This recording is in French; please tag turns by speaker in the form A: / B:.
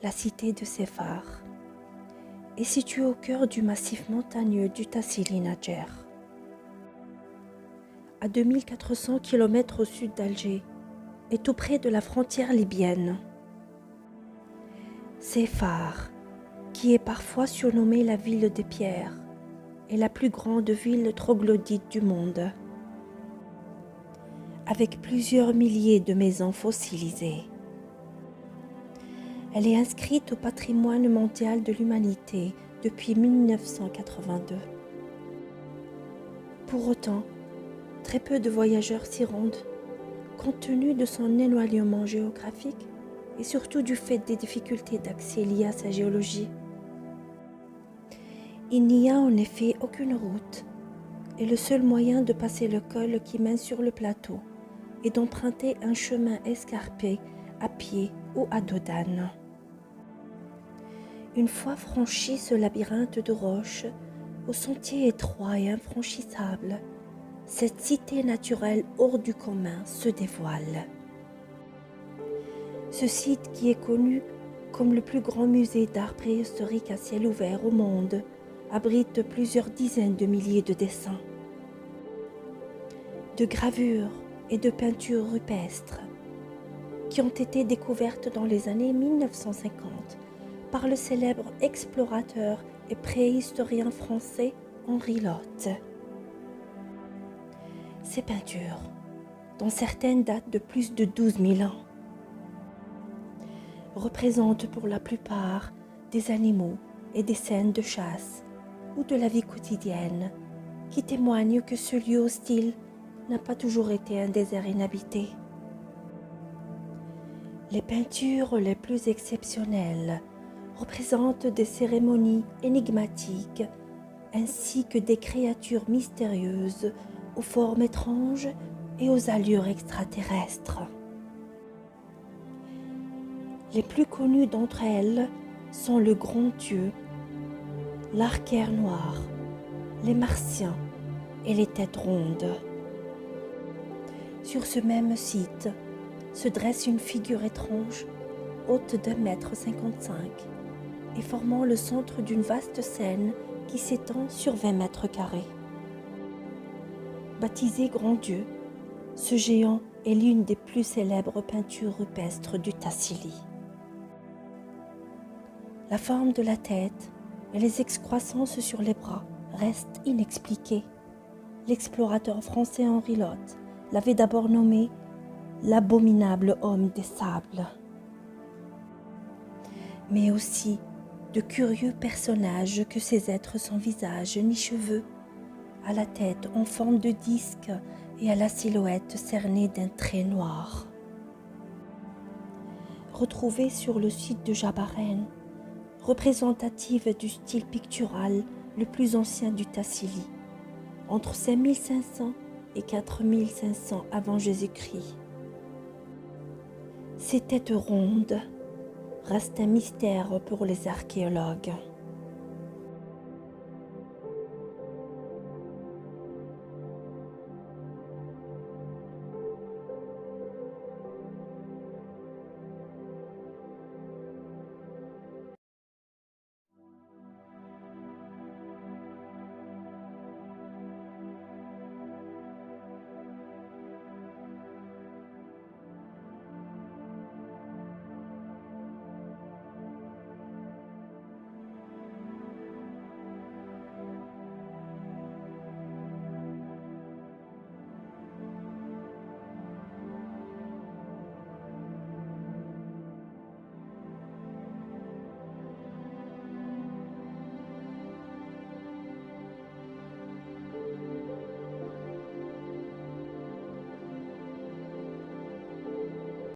A: la cité de Séphar, est située au cœur du massif montagneux du Tassili Nadjer. À 2400 km au sud d'Alger et tout près de la frontière libyenne. Séphar, qui est parfois surnommée la ville des pierres, est la plus grande ville troglodyte du monde, avec plusieurs milliers de maisons fossilisées. Elle est inscrite au patrimoine mondial de l'humanité depuis 1982. Pour autant, très peu de voyageurs s'y rendent, compte tenu de son éloignement géographique et surtout du fait des difficultés d'accès liées à sa géologie. Il n'y a en effet aucune route et le seul moyen de passer le col qui mène sur le plateau est d'emprunter un chemin escarpé à pied ou à dos d'âne. Une fois franchi ce labyrinthe de roches, aux sentiers étroits et infranchissables, cette cité naturelle hors du commun se dévoile. Ce site, qui est connu comme le plus grand musée d'art préhistorique à ciel ouvert au monde, abrite plusieurs dizaines de milliers de dessins, de gravures et de peintures rupestres qui ont été découvertes dans les années 1950 par le célèbre explorateur et préhistorien français Henri Lotte. Ces peintures, dont certaines datent de plus de 12 000 ans, représentent pour la plupart des animaux et des scènes de chasse ou de la vie quotidienne qui témoignent que ce lieu hostile n'a pas toujours été un désert inhabité. Les peintures les plus exceptionnelles représentent des cérémonies énigmatiques ainsi que des créatures mystérieuses aux formes étranges et aux allures extraterrestres. Les plus connues d'entre elles sont le Grand Dieu, l'Archère noir, les Martiens et les Têtes rondes. Sur ce même site se dresse une figure étrange, haute d'1,55 m et formant le centre d'une vaste scène qui s'étend sur 20 mètres carrés. Baptisé Grand Dieu, ce géant est l'une des plus célèbres peintures rupestres du Tassili. La forme de la tête et les excroissances sur les bras restent inexpliquées. L'explorateur français Henri Lotte l'avait d'abord nommé l'abominable homme des sables. Mais aussi de curieux personnages que ces êtres sans visage ni cheveux, à la tête en forme de disque et à la silhouette cernée d'un trait noir. Retrouvés sur le site de Jabaren, représentative du style pictural le plus ancien du Tassili, entre 5500 et 4500 avant Jésus-Christ. Ces têtes rondes restent un mystère pour les archéologues.